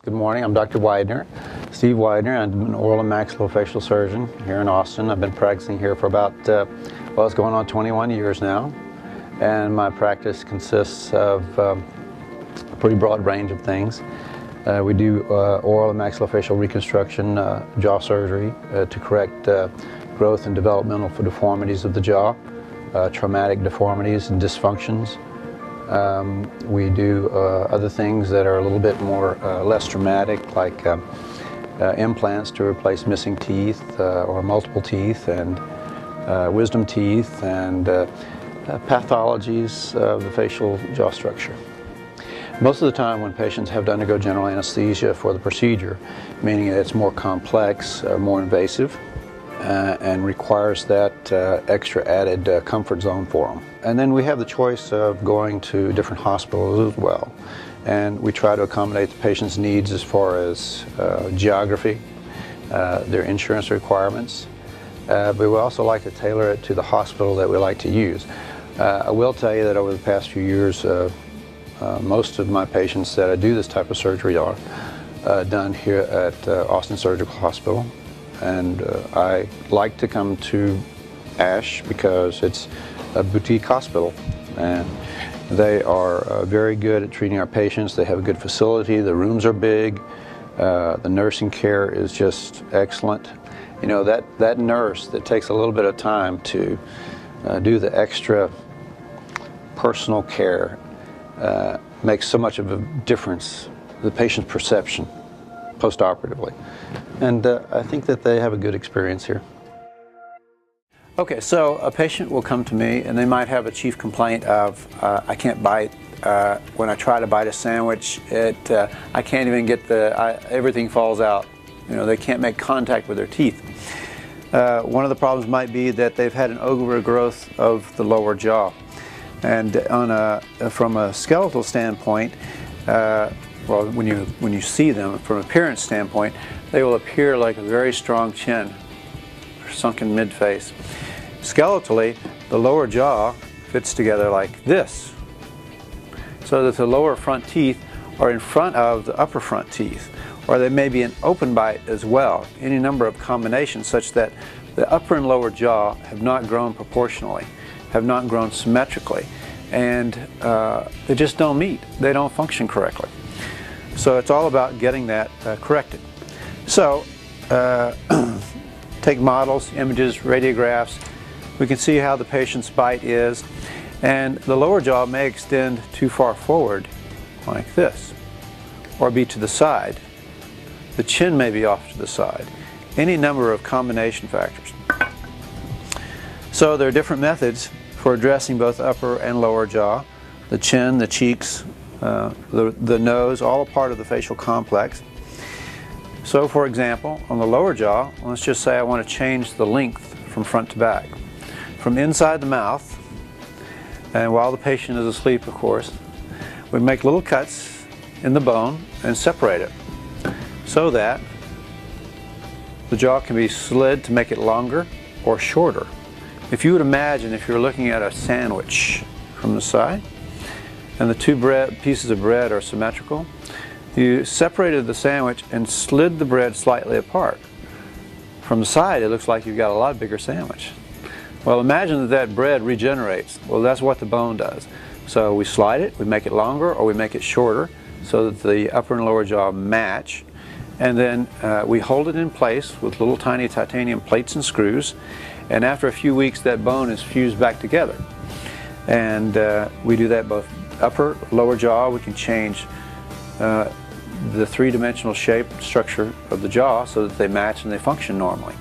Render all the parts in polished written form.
Good morning, I'm Dr. Widner, Steve Widner. I'm an oral and maxillofacial surgeon here in Austin. I've been practicing here for about, well, it's going on 21 years now. And my practice consists of a pretty broad range of things. We do oral and maxillofacial reconstruction, jaw surgery to correct growth and developmental deformities of the jaw, traumatic deformities and dysfunctions. We do other things that are a little bit more less dramatic, like implants to replace missing teeth or multiple teeth, and wisdom teeth, and pathologies of the facial jaw structure. Most of the time when patients have to undergo general anesthesia for the procedure, meaning it's more complex, more invasive, and requires that extra added comfort zone for them. And then we have the choice of going to different hospitals as well. And we try to accommodate the patient's needs as far as geography, their insurance requirements, but we also like to tailor it to the hospital that we like to use. I will tell you that over the past few years, most of my patients that I do this type of surgery are done here at Austin Surgical Hospital. And I like to come to ASH because it's a boutique hospital, and they are very good at treating our patients. They have a good facility, the rooms are big, the nursing care is just excellent. You know, that nurse that takes a little bit of time to do the extra personal care makes so much of a difference, the patient's perception post-operatively. And I think that they have a good experience here. Okay, so a patient will come to me and they might have a chief complaint of, I can't bite. When I try to bite a sandwich, I can't even get everything falls out. You know, they can't make contact with their teeth. One of the problems might be that they've had an overgrowth of the lower jaw. And from a skeletal standpoint, well, when you see them from an appearance standpoint, they will appear like a very strong chin, sunken mid-face. Skeletally, the lower jaw fits together like this, so that the lower front teeth are in front of the upper front teeth, or they may be an open bite as well, any number of combinations such that the upper and lower jaw have not grown proportionally, have not grown symmetrically, and they just don't meet. They don't function correctly. So it's all about getting that corrected. So take models, images, radiographs. We can see how the patient's bite is, and the lower jaw may extend too far forward like this, or be to the side. The chin may be off to the side. Any number of combination factors. So there are different methods for addressing both upper and lower jaw, the chin, the cheeks, the nose, all a part of the facial complex. So for example, on the lower jaw, let's just say I want to change the length from front to back. From inside the mouth, and while the patient is asleep, of course, we make little cuts in the bone and separate it so that the jaw can be slid to make it longer or shorter. If you would imagine if you're looking at a sandwich from the side, and the two pieces of bread are symmetrical, you separated the sandwich and slid the bread slightly apart. From the side, it looks like you've got a lot bigger sandwich. Well, imagine that bread regenerates. Well, that's what the bone does. So we slide it, we make it longer, or we make it shorter so that the upper and lower jaw match. And then we hold it in place with little tiny titanium plates and screws. And after a few weeks, that bone is fused back together. And we do that both upper, lower jaw. We can change the three-dimensional shape, structure of the jaw so that they match and they function normally.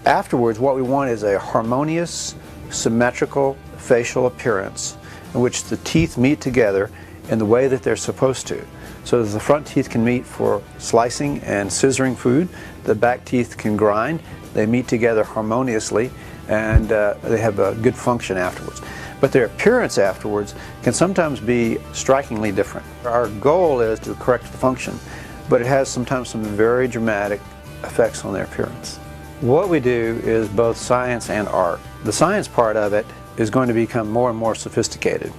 Afterwards, what we want is a harmonious, symmetrical facial appearance in which the teeth meet together in the way that they're supposed to, so that the front teeth can meet for slicing and scissoring food, the back teeth can grind, they meet together harmoniously, and they have a good function afterwards. But their appearance afterwards can sometimes be strikingly different. Our goal is to correct the function, but it has sometimes some very dramatic effects on their appearance. What we do is both science and art. The science part of it is going to become more and more sophisticated.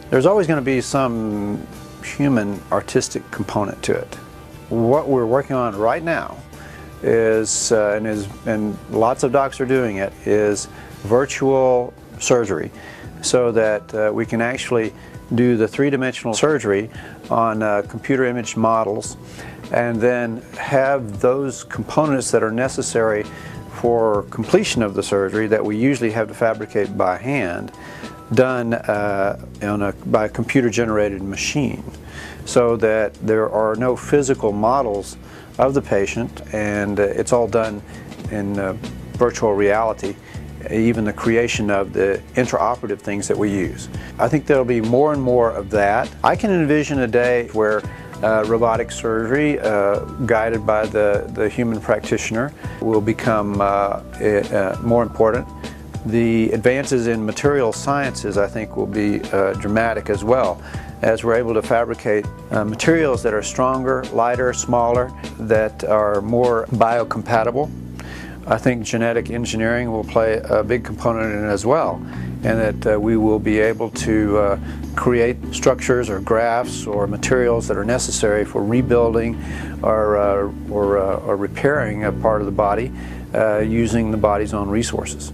There's always going to be some human artistic component to it. What we're working on right now is, and lots of docs are doing it, is virtual surgery, so that we can actually do the three-dimensional surgery on computer image models, and then have those components that are necessary for completion of the surgery that we usually have to fabricate by hand done by a computer-generated machine, so that there are no physical models of the patient, and it's all done in virtual reality, even the creation of the intraoperative things that we use. I think there'll be more and more of that. I can envision a day where robotic surgery, guided by the human practitioner, will become more important. The advances in material sciences, I think, will be dramatic as well, as we're able to fabricate materials that are stronger, lighter, smaller, that are more biocompatible. I think genetic engineering will play a big component in it as well, and that we will be able to create structures or grafts or materials that are necessary for rebuilding or repairing a part of the body using the body's own resources.